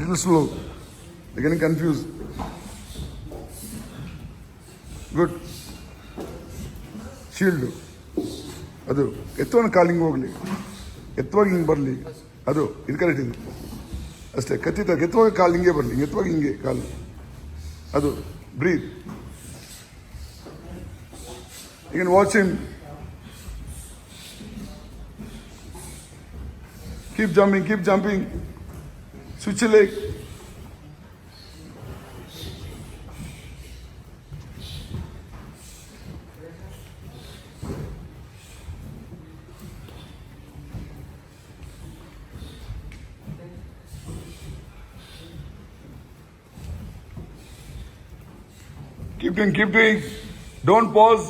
little slow. They're getting confused. Good. Shield ಅದು ಎತ್ತುವನ್ನ calling ಹೋಗಲಿ, ಎತ್ತುವಾಗ ಹಿಂಗೆ ಬರಲಿ, ಅದು ಇದು ಕರೆಕ್ಟ್ ಇದು ಅಷ್ಟೇ. ಕತ್ತಿತ ಎತ್ತುವಾಗ ಕಾಲು ಹಿಂಗೆ ಬರಲಿ, ಎತ್ತುವಾಗ ಹಿಂಗೆ ಕಾಲು, ಅದು breathe. You can watch him. Keep jumping, switch leg. Keep doing. Don't pause.